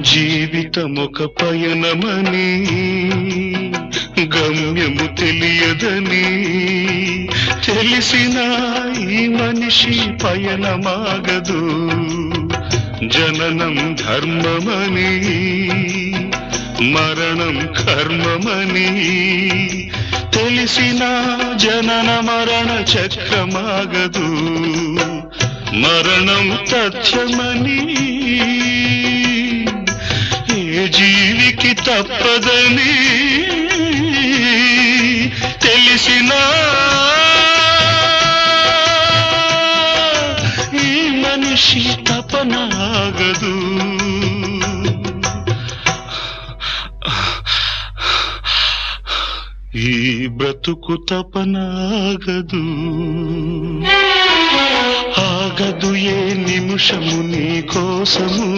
జీవితమొక పయనమని గమ్యము తెలియదని తెలిసిన ఈ మనిషి పయనమాగదు. జననం ధర్మమని మరణం కర్మమని తెలిసిన జనన మరణ చక్రమాగదు. మరణం తథ్యమని ఏ జీవికి తప్పదని తెలిసిన ఈ మనిషి తపనాగదు. ఈ బ్రతుకు తపనాగదు. ఆగదు ఏ నిమిషము నీ కోసము.